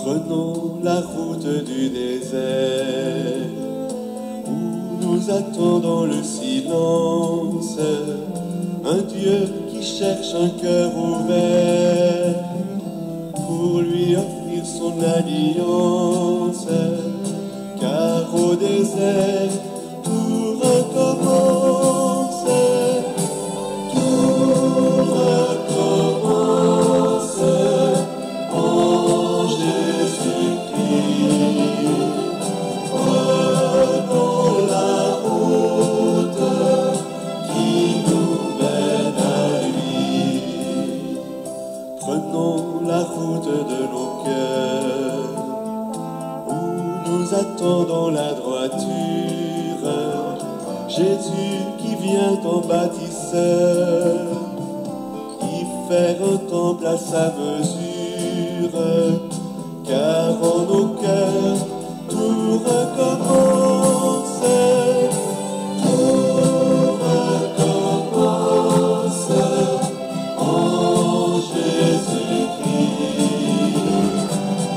Prenons la route du désert, où nous attendons le silence, un Dieu qui cherche un cœur ouvert, pour lui offrir son alliance, car au désert, tout recommence, tout recommence en Jésus-Christ. Prenons la route qui nous mène à lui. Prenons la route de nos cœurs, où nous attendons la droiture, Jésus qui vient en bâtisseur, y faire un temple à sa mesure, car en nos cœurs tout recommence, tout recommence en Jésus-Christ.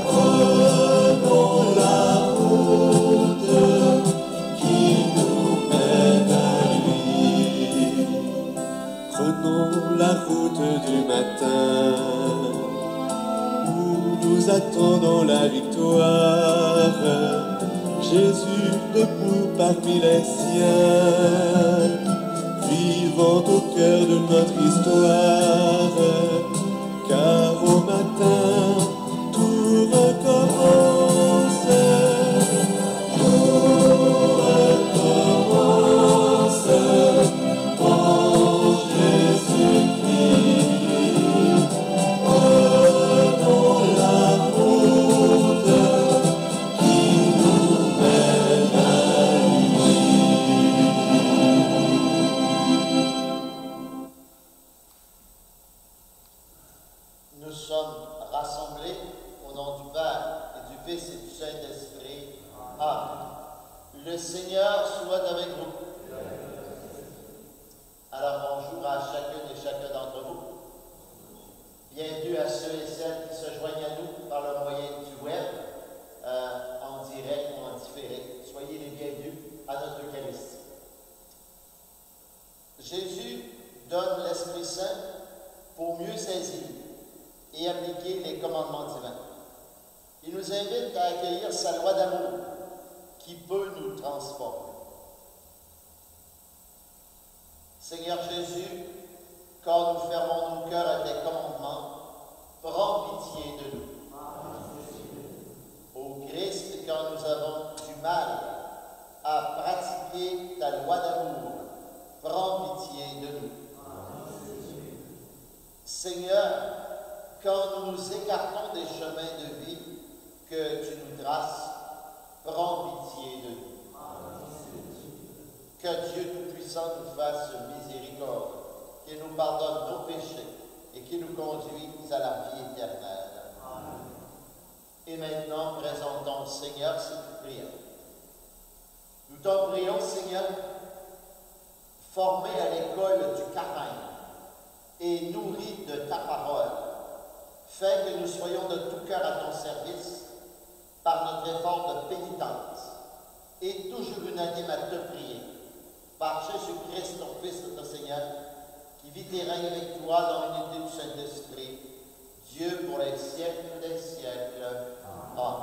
Prenons la route qui nous mène à lui. Prenons la route du matin, où nous attendons la victoire, Jésus debout parmi les siens, vivant au cœur de notre histoire, car au matin tout recommence, en Jésus-Christ. Prenons la route qui nous mène à lui. Nous sommes rassemblés au nom du Père et du Fils et du Saint-Esprit. Amen. Le Seigneur soit avec vous. Alors bonjour à chacune et chacun d'entre vous. Bienvenue à ceux et celles qui se joignent à nous par le moyen du web, en direct ou en différé. Soyez les bienvenus à notre Eucharistie. Jésus donne l'Esprit Saint pour mieux saisir et appliquer les commandements divins. Il nous invite à accueillir sa loi d'amour qui peut nous transformer. Seigneur Jésus, quand nous fermons nos cœurs à tes commandements, prends pitié de nous. Ô Christ, quand nous avons du mal à pratiquer ta loi d'amour, prends pitié de nous. Seigneur, quand nous nous écartons des chemins de vie que tu nous traces, prends pitié de nous. Que Dieu Tout-Puissant nous fasse miséricorde, qu'il nous pardonne nos péchés et qu'il nous conduise à la vie éternelle. Amen. Et maintenant, présentons au Seigneur cette prière. Nous t'en prions, Seigneur, formé à l'école du Carême et nourri de ta parole, fais que nous soyons de tout cœur à ton service par notre effort de pénitence et toujours unanimes à te prier. Par Jésus-Christ, ton Fils, notre Seigneur, qui vit et règne avec toi dans l'unité du Saint-Esprit, Dieu pour les siècles des siècles. Amen.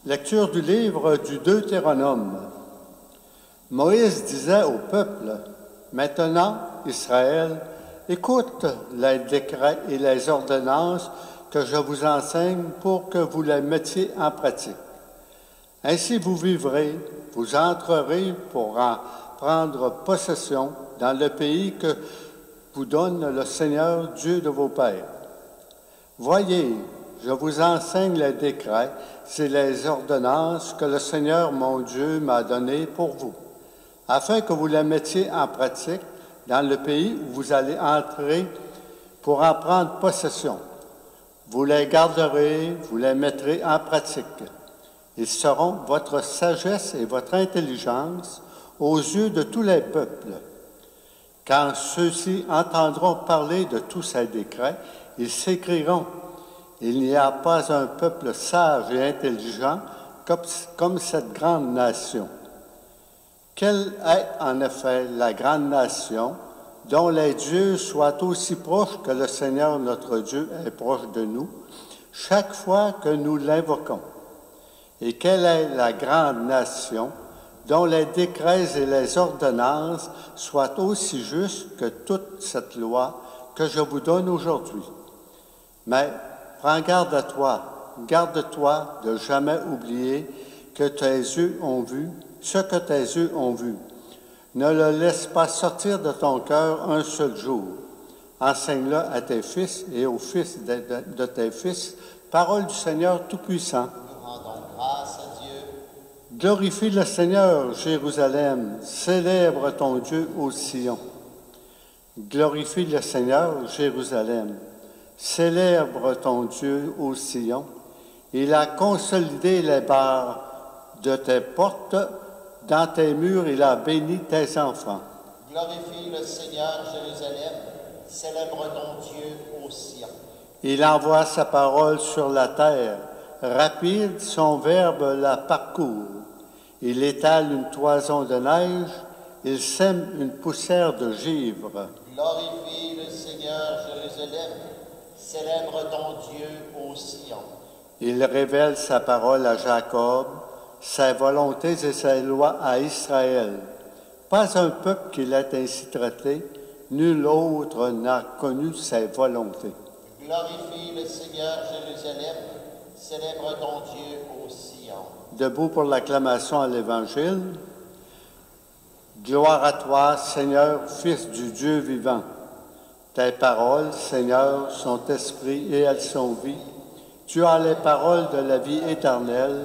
Lecture du livre du Deutéronome. Moïse disait au peuple, « Maintenant, Israël, écoute les décrets et les ordonnances que je vous enseigne pour que vous les mettiez en pratique. Ainsi vous vivrez, vous entrerez pour en prendre possession dans le pays que vous donne le Seigneur, Dieu de vos pères. Voyez, je vous enseigne les décrets et les ordonnances que le Seigneur, mon Dieu, m'a données pour vous, afin que vous les mettiez en pratique dans le pays où vous allez entrer pour en prendre possession. Vous les garderez, vous les mettrez en pratique. Ils seront votre sagesse et votre intelligence aux yeux de tous les peuples. Quand ceux-ci entendront parler de tous ces décrets, ils s'écrieront: il n'y a pas un peuple sage et intelligent comme cette grande nation. Quelle est en effet la grande nation dont les dieux soient aussi proches que le Seigneur notre Dieu est proche de nous chaque fois que nous l'invoquons? Et quelle est la grande nation dont les décrets et les ordonnances soient aussi justes que toute cette loi que je vous donne aujourd'hui? Mais prends garde-toi de jamais oublier que tes yeux ont vu ce que tes yeux ont vu. Ne le laisse pas sortir de ton cœur un seul jour. Enseigne-le à tes fils et aux fils de tes fils, parole du Seigneur Tout-Puissant. Nous rendons grâce à Dieu. Glorifie le Seigneur, Jérusalem, célèbre ton Dieu au Sion. Glorifie le Seigneur, Jérusalem, célèbre ton Dieu au Sion. Il a consolidé les barres de tes portes, dans tes murs il a béni tes enfants. Glorifie le Seigneur, Jérusalem, célèbre ton Dieu au Sion. Il envoie sa parole sur la terre, rapide son verbe la parcourt. Il étale une toison de neige, il sème une poussière de givre. Glorifie le Seigneur, Jérusalem, célèbre ton Dieu au Sion. Il révèle sa parole à Jacob, ses volontés et ses lois à Israël. Pas un peuple qui l'ait ainsi traité, nul autre n'a connu ses volontés. Glorifie le Seigneur, Jérusalem, célèbre ton Dieu au Sion. Debout pour l'acclamation à l'Évangile. Gloire à toi, Seigneur, Fils du Dieu vivant. Tes paroles, Seigneur, sont esprit et elles sont vie. Tu as les paroles de la vie éternelle.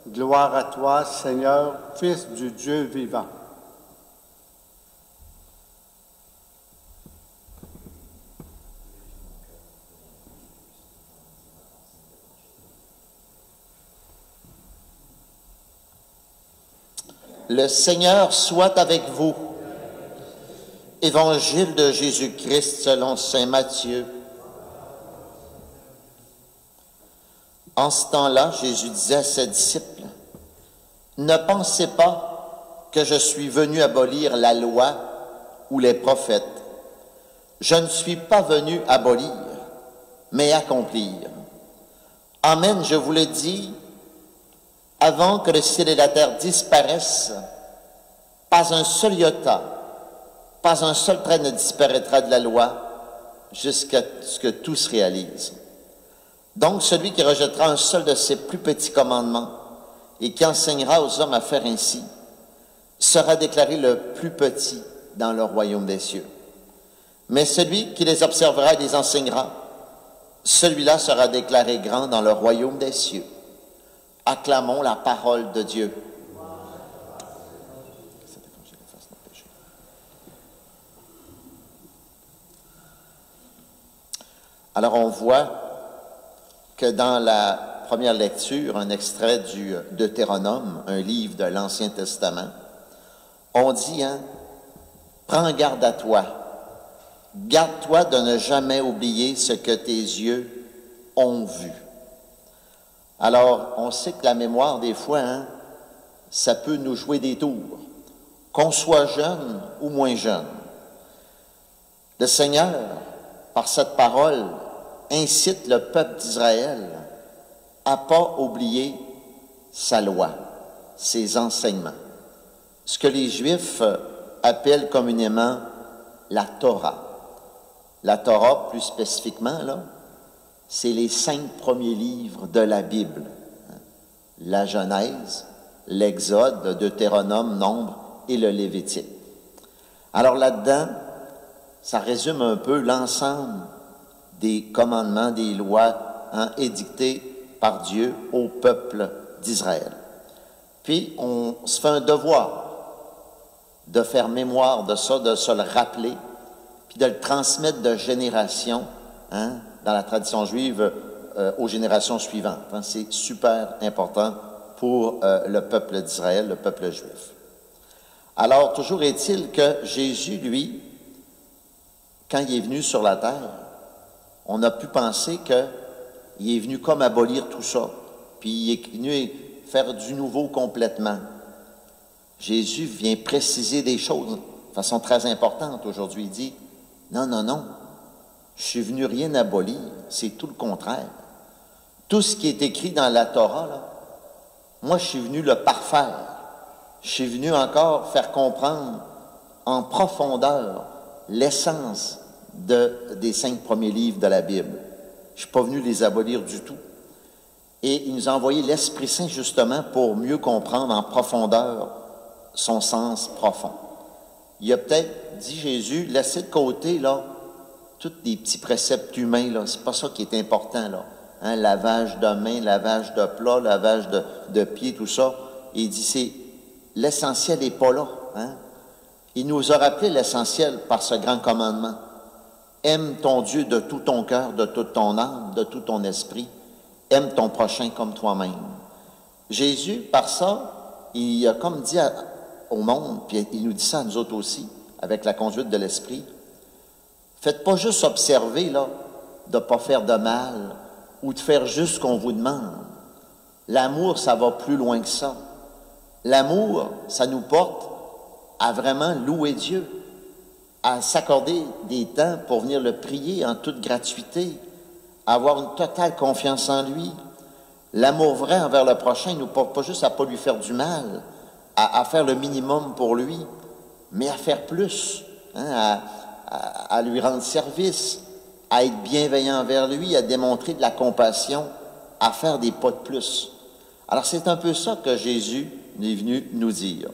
Gloire à toi, Seigneur, Fils du Dieu vivant. Le Seigneur soit avec vous. Évangile de Jésus-Christ selon saint Matthieu. En ce temps-là, Jésus disait à ses disciples: « Ne pensez pas que je suis venu abolir la loi ou les prophètes. Je ne suis pas venu abolir, mais accomplir. Amen, je vous le dis, avant que le ciel et la terre disparaissent, pas un seul iota, pas un seul trait ne disparaîtra de la loi jusqu'à ce que tout se réalise. Donc celui qui rejettera un seul de ces plus petits commandements et qui enseignera aux hommes à faire ainsi sera déclaré le plus petit dans le royaume des cieux. Mais celui qui les observera et les enseignera, celui-là sera déclaré grand dans le royaume des cieux. » Acclamons la parole de Dieu. Alors on voit que dans la première lecture, un extrait du Deutéronome, un livre de l'Ancien Testament, on dit, prends garde à toi, garde-toi de ne jamais oublier ce que tes yeux ont vu. Alors, on sait que la mémoire, des fois, ça peut nous jouer des tours, qu'on soit jeune ou moins jeune. Le Seigneur, par cette parole, incite le peuple d'Israël à ne pas oublier sa loi, ses enseignements. Ce que les Juifs appellent communément la Torah. La Torah, plus spécifiquement, là, c'est les 5 premiers livres de la Bible. La Genèse, l'Exode, le Deutéronome, Nombre et le Lévitique. Alors là-dedans, ça résume un peu l'ensemble des commandements, des lois édictées par Dieu au peuple d'Israël. Puis, on se fait un devoir de faire mémoire de ça, de se le rappeler, puis puis de le transmettre de génération, hein, dans la tradition juive, aux générations suivantes. Hein. C'est super important pour le peuple d'Israël, le peuple juif. Alors, toujours est-il que Jésus, lui, quand il est venu sur la terre, on a pu penser qu'il est venu comme abolir tout ça, puis il est venu faire du nouveau complètement. Jésus vient préciser des choses de façon très importante aujourd'hui. Il dit, non, non, non, je suis venu rien abolir, c'est tout le contraire. Tout ce qui est écrit dans la Torah, là, moi, je suis venu le parfaire. Je suis venu encore faire comprendre en profondeur l'essence des 5 premiers livres de la Bible. Je ne suis pas venu les abolir du tout. Et il nous a envoyé l'Esprit Saint justement pour mieux comprendre en profondeur son sens profond. Il a peut-être dit Jésus, laissez de côté là, tous les petits préceptes humains, là, c'est pas ça qui est important, là. Hein, lavage de mains, lavage de plats, lavage de pieds, tout ça. Et il dit, l'essentiel n'est pas là. Hein? Il nous a rappelé l'essentiel par ce grand commandement. Aime ton Dieu de tout ton cœur, de toute ton âme, de tout ton esprit. Aime ton prochain comme toi-même. Jésus, par ça, il a comme dit au monde, puis il nous dit ça à nous autres aussi, avec la conduite de l'esprit. Faites pas juste observer, là, de ne pas faire de mal, ou de faire juste ce qu'on vous demande. L'amour, ça va plus loin que ça. L'amour, ça nous porte à vraiment louer Dieu, à s'accorder des temps pour venir le prier en toute gratuité, à avoir une totale confiance en lui. L'amour vrai envers le prochain ne nous porte pas juste à ne pas lui faire du mal, à faire le minimum pour lui, mais à faire plus, hein, à lui rendre service, à être bienveillant envers lui, à démontrer de la compassion, à faire des pas de plus. Alors, c'est un peu ça que Jésus est venu nous dire.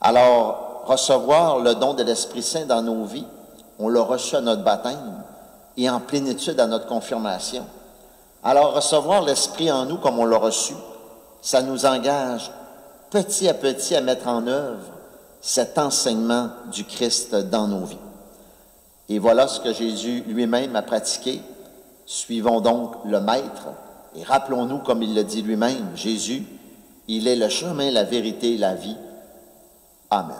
Alors, recevoir le don de l'Esprit Saint dans nos vies, on l'a reçu à notre baptême et en plénitude à notre confirmation. Alors, recevoir l'Esprit en nous comme on l'a reçu, ça nous engage petit à petit à mettre en œuvre cet enseignement du Christ dans nos vies. Et voilà ce que Jésus lui-même a pratiqué. Suivons donc le Maître et rappelons-nous, comme il le dit lui-même, Jésus, il est le chemin, la vérité et la vie. Amen.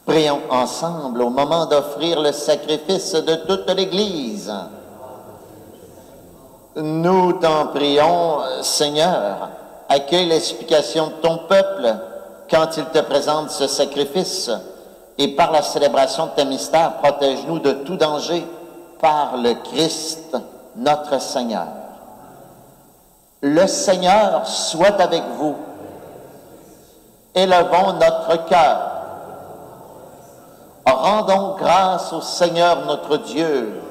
Prions ensemble au moment d'offrir le sacrifice de toute l'Église. Nous t'en prions, Seigneur, accueille l'explication de ton peuple quand il te présente ce sacrifice et par la célébration de tes mystères, protège-nous de tout danger par le Christ, notre Seigneur. Le Seigneur soit avec vous. Élevons notre cœur. Rendons grâce au Seigneur notre Dieu.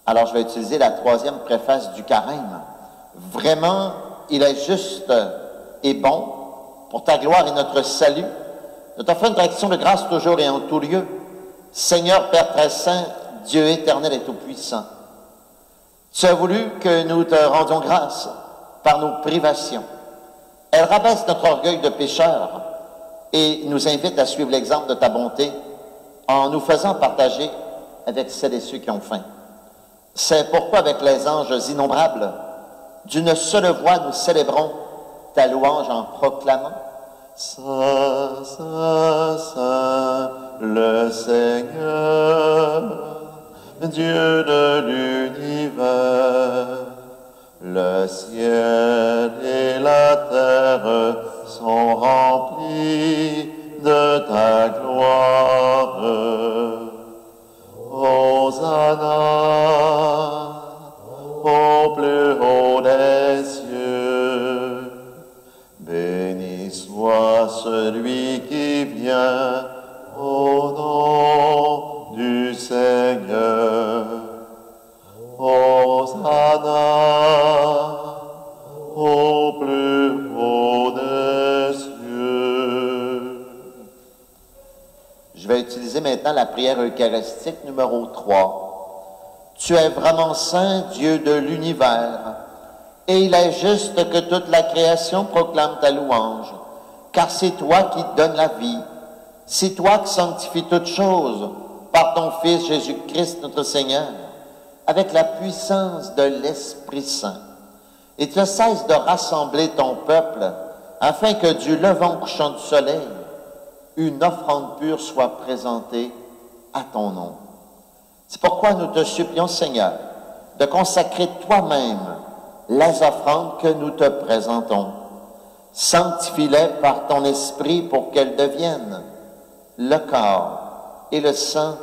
Alors, je vais utiliser la troisième préface du Carême. Vraiment, il est juste et bon, pour ta gloire et notre salut, de t'offrir une action de grâce toujours et en tout lieu. Seigneur Père très saint, Dieu éternel et tout-puissant, tu as voulu que nous te rendions grâce par nos privations. Elle rabaisse notre orgueil de pécheur et nous invite à suivre l'exemple de ta bonté en nous faisant partager avec celles et ceux qui ont faim. C'est pourquoi, avec les anges innombrables, d'une seule voix, nous célébrons ta louange en proclamant « Saint, Saint, Saint, le Seigneur, Dieu de l'univers, le ciel et la terre sont remplis de ta gloire. Hosanna au plus haut des cieux. Béni soit celui qui vient au nom du Seigneur. Hosanna au plus haut des cieux. Je vais utiliser maintenant la prière eucharistique numéro 3. Tu es vraiment saint, Dieu de l'univers, et il est juste que toute la création proclame ta louange, car c'est toi qui donnes la vie, c'est toi qui sanctifies toutes choses par ton Fils Jésus-Christ notre Seigneur, avec la puissance de l'Esprit Saint. Et tu cesses de rassembler ton peuple, afin que du levant au couchant du soleil, une offrande pure soit présentée à ton nom. C'est pourquoi nous te supplions, Seigneur, de consacrer toi-même les offrandes que nous te présentons. Sanctifie-les par ton esprit pour qu'elles deviennent le corps et le sang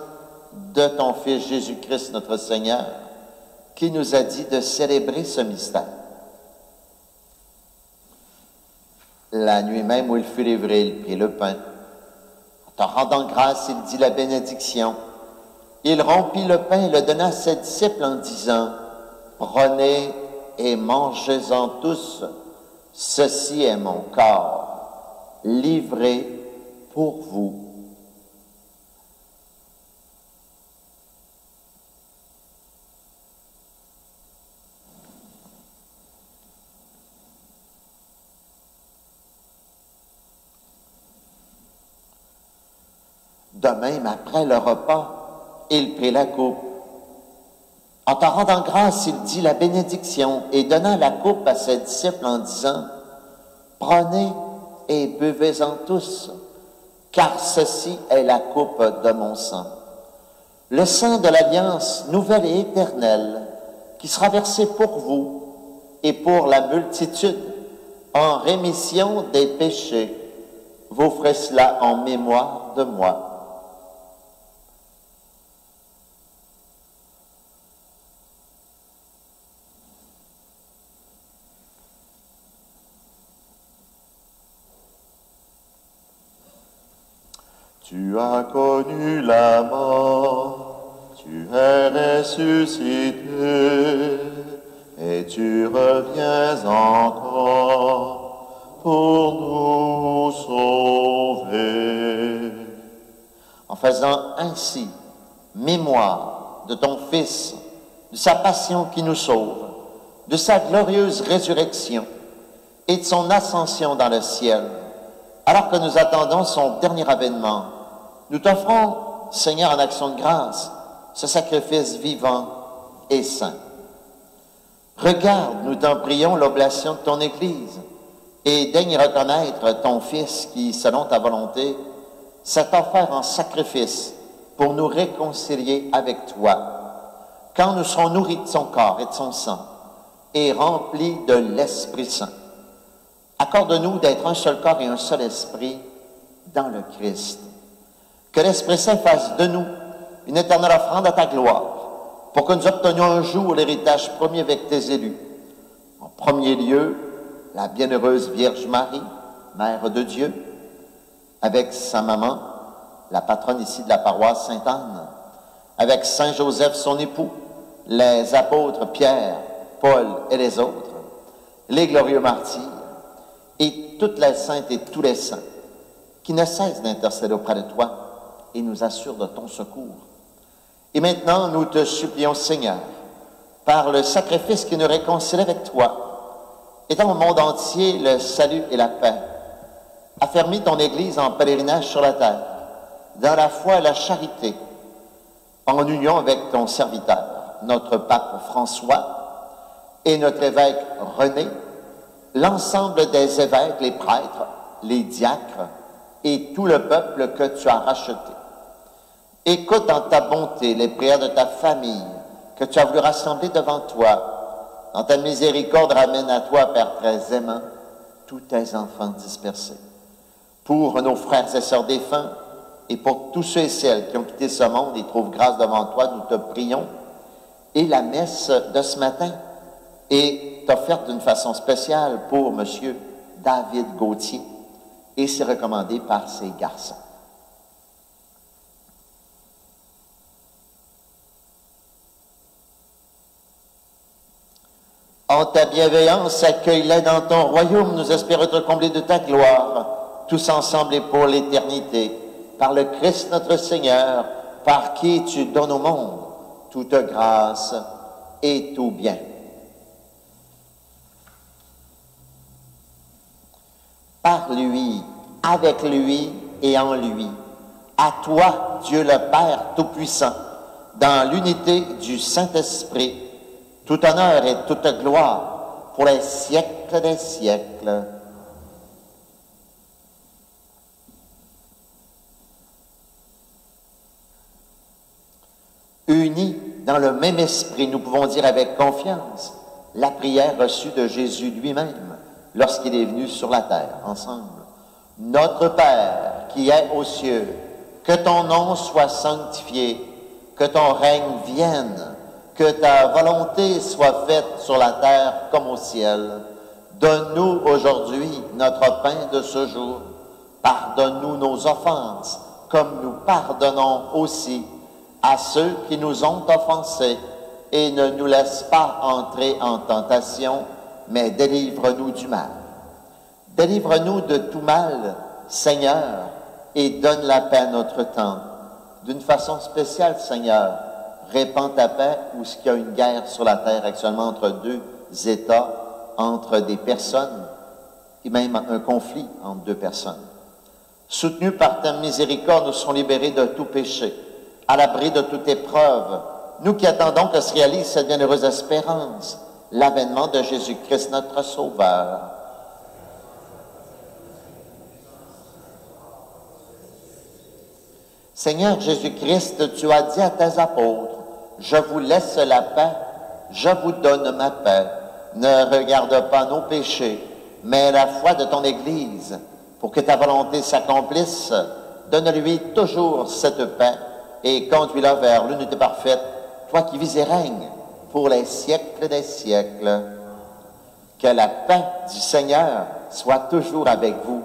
de ton Fils Jésus-Christ notre Seigneur, qui nous a dit de célébrer ce mystère. La nuit même où il fut livré, il prit le pain. En te rendant grâce, il dit la bénédiction. Il rompit le pain et le donna à ses disciples en disant, « Prenez et mangez-en tous, ceci est mon corps, livré pour vous. » De même, après le repas, il prit la coupe. En te rendant grâce, il dit la bénédiction et donna la coupe à ses disciples en disant, « Prenez et buvez-en tous, car ceci est la coupe de mon sang. Le sang de l'alliance nouvelle et éternelle qui sera versé pour vous et pour la multitude en rémission des péchés. Vous ferez cela en mémoire de moi. » Tu as connu la mort, tu es ressuscité, et tu reviens encore pour nous sauver. En faisant ainsi mémoire de ton Fils, de sa passion qui nous sauve, de sa glorieuse résurrection et de son ascension dans le ciel, alors que nous attendons son dernier avènement, nous t'offrons, Seigneur, en action de grâce, ce sacrifice vivant et saint. Regarde, nous t'en prions, l'oblation de ton Église, et daigne reconnaître ton Fils qui, selon ta volonté, s'est offert en sacrifice pour nous réconcilier avec toi. quand nous serons nourris de son corps et de son sang, et remplis de l'Esprit Saint. Accorde-nous d'être un seul corps et un seul esprit dans le Christ. Que l'Esprit Saint fasse de nous une éternelle offrande à ta gloire, pour que nous obtenions un jour l'héritage premier avec tes élus. En premier lieu, la bienheureuse Vierge Marie, Mère de Dieu, avec sa maman, la patronne ici de la paroisse Sainte-Anne, avec Saint Joseph, son époux, les apôtres Pierre, Paul et les autres, les glorieux martyrs, et toutes les saintes et tous les saints, qui ne cessent d'intercéder auprès de toi et nous assurent de ton secours. Et maintenant, nous te supplions, Seigneur, par le sacrifice qui nous réconcilie avec toi, étant au monde entier le salut et la paix, affermis ton Église en pèlerinage sur la terre, dans la foi et la charité, en union avec ton serviteur, notre pape François et notre évêque René, l'ensemble des évêques, les prêtres, les diacres et tout le peuple que tu as racheté. Écoute en ta bonté les prières de ta famille que tu as voulu rassembler devant toi. Dans ta miséricorde, ramène à toi, Père très aimant, tous tes enfants dispersés. Pour nos frères et sœurs défunts et pour tous ceux et celles qui ont quitté ce monde et trouvent grâce devant toi, nous te prions. Et la messe de ce matin est offerte d'une façon spéciale pour M. David Gauthier et c'est recommandé par ses garçons. En ta bienveillance, accueille-les dans ton royaume, nous espérons te combler de ta gloire, tous ensemble et pour l'éternité, par le Christ notre Seigneur, par qui tu donnes au monde toute grâce et tout bien. Par lui, avec lui et en lui, à toi, Dieu le Père Tout-Puissant, dans l'unité du Saint-Esprit, tout honneur et toute gloire pour les siècles des siècles. Unis dans le même esprit, nous pouvons dire avec confiance la prière reçue de Jésus lui-même lorsqu'il est venu sur la terre, ensemble. Notre Père qui es aux cieux, que ton nom soit sanctifié, que ton règne vienne, que ta volonté soit faite sur la terre comme au ciel. Donne-nous aujourd'hui notre pain de ce jour. Pardonne-nous nos offenses, comme nous pardonnons aussi à ceux qui nous ont offensés. Et ne nous laisse pas entrer en tentation, mais délivre-nous du mal. Délivre-nous de tout mal, Seigneur, et donne la paix à notre temps. D'une façon spéciale, Seigneur, répands ta paix où il y a une guerre sur la terre actuellement entre deux États, entre des personnes, et même un conflit entre deux personnes. Soutenus par ta miséricorde, nous serons libérés de tout péché, à l'abri de toute épreuve. Nous qui attendons que se réalise cette bienheureuse espérance, l'avènement de Jésus-Christ, notre Sauveur. Seigneur Jésus-Christ, tu as dit à tes apôtres, « Je vous laisse la paix, je vous donne ma paix. Ne regarde pas nos péchés, mais la foi de ton Église, pour que ta volonté s'accomplisse. Donne-lui toujours cette paix et conduis-la vers l'unité parfaite, toi qui vis et règnes pour les siècles des siècles. Que la paix du Seigneur soit toujours avec vous. »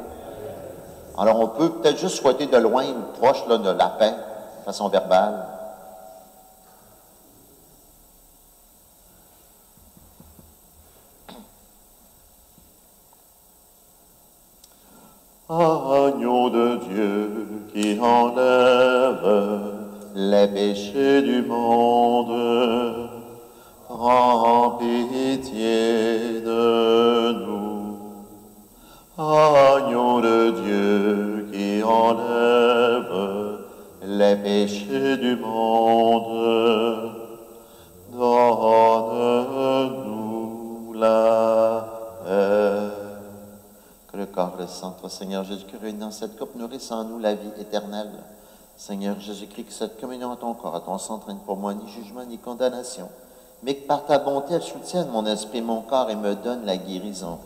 Alors, on peut peut-être juste souhaiter de loin ou proche là, de la paix, de façon verbale. Agneau de Dieu qui enlève Les péchés du monde, prends pitié de nous. Agneau de Dieu qui enlève les péchés. péchés du monde, donne-nous la paix. Que le corps et le sang de notre Seigneur Jésus-Christ réunis dans cette coupe nourrisse en nous la vie éternelle. Seigneur Jésus-Christ, que cette communion à ton corps, à ton sang, n'entraîne pour moi ni jugement ni condamnation, mais que par ta bonté, elle soutienne mon esprit, mon corps et me donne la guérison.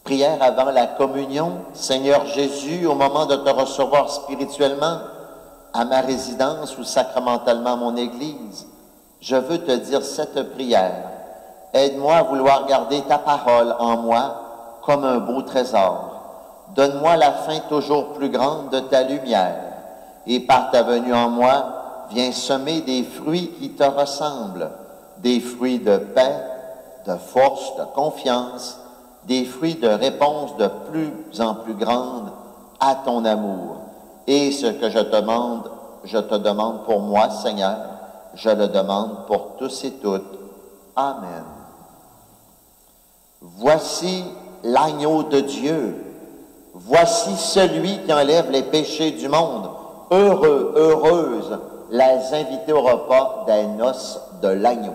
Prière avant la communion. Seigneur Jésus, au moment de te recevoir spirituellement à ma résidence ou sacramentalement à mon Église, je veux te dire cette prière. Aide-moi à vouloir garder ta parole en moi comme un beau trésor. Donne-moi la faim toujours plus grande de ta lumière. Et par ta venue en moi, viens semer des fruits qui te ressemblent, des fruits de paix, de force, de confiance, des fruits de réponse de plus en plus grande à ton amour. Et ce que je te demande pour moi, Seigneur, je le demande pour tous et toutes. Amen. Voici l'agneau de Dieu. Voici celui qui enlève les péchés du monde. Heureux, heureuse, les invités au repas des noces de l'agneau.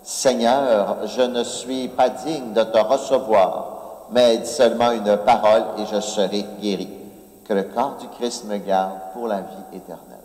Seigneur, je ne suis pas digne de te recevoir, mais dis seulement une parole et je serai guéri. Que le corps du Christ me garde pour la vie éternelle.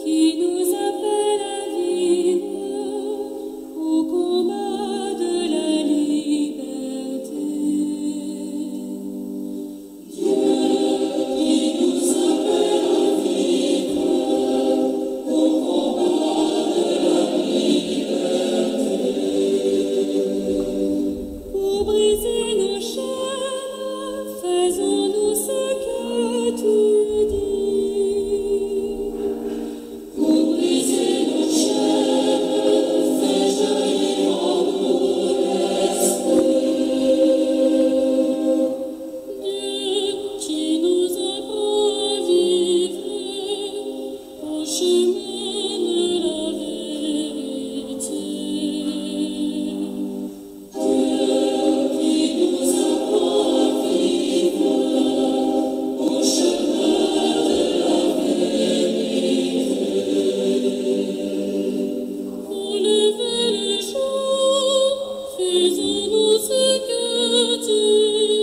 Qui nous appelle à vivre au combat de la liberté. Dieu qui nous appelle à vivre au combat de la liberté. Pour briser nos chaînes, faisons-nous ce que tu dis. Pour briser nos chaînes, fais jaillir en nous l'esprit. Dieu qui nous apprend à vivre au chemin de la vérité. Dieu qui nous apprend à vivre au chemin de la vérité. Pour lever le jour, faisons-nous ce que tu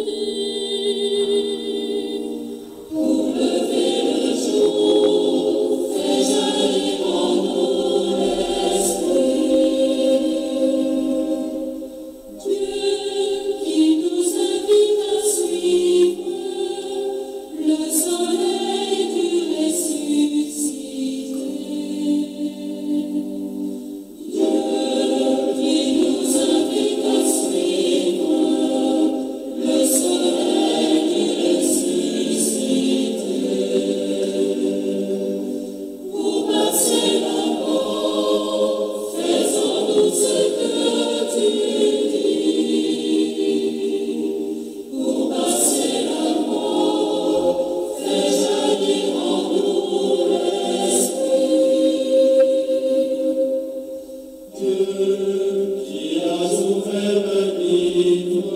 dis. Pour lever le jour, fais jaillir en nous l'esprit. Dieu qui nous invite à suivre le soleil du ressuscité. Dieu qui nous invite à suivre le soleil du ressuscité. Pour passer la mort, faisons-nous ce que tu dis. Pour passer la mort, fais jaillir en nous l'esprit. Dieu qui as ouvert le livre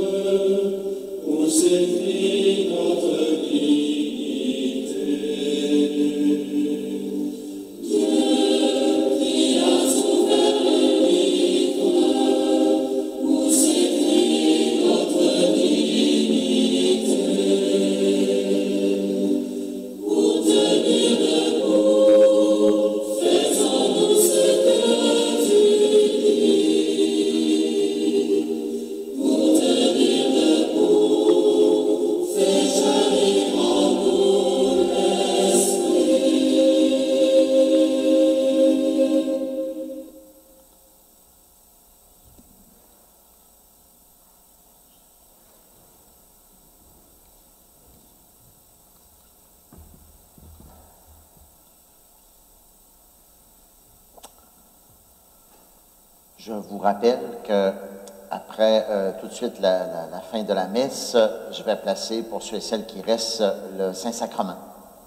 où s'écrit notre dignité. Dieu qui as ouvert le livre où s'écrit notre dignité. Pour tenir debout, faisons-nous ce que tu dis. Pour tenir debout, fais jaillir en nous l'esprit. Je vous rappelle que après tout de suite la fin de la messe, je vais placer pour ceux et celles qui restent le Saint-Sacrement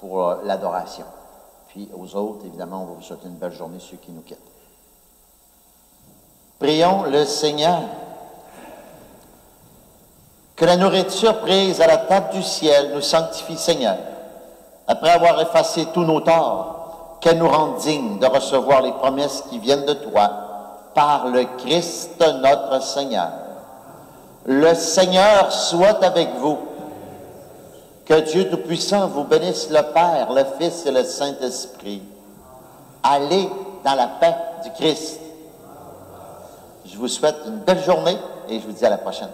pour l'adoration. Puis aux autres, évidemment, on va vous souhaiter une belle journée, ceux qui nous quittent. Prions le Seigneur. Que la nourriture prise à la table du ciel nous sanctifie, Seigneur. Après avoir effacé tous nos torts, qu'elle nous rende dignes de recevoir les promesses qui viennent de toi, par le Christ notre Seigneur. Le Seigneur soit avec vous. Que Dieu Tout-Puissant vous bénisse, le Père, le Fils et le Saint-Esprit. Allez dans la paix du Christ. Je vous souhaite une belle journée et je vous dis à la prochaine.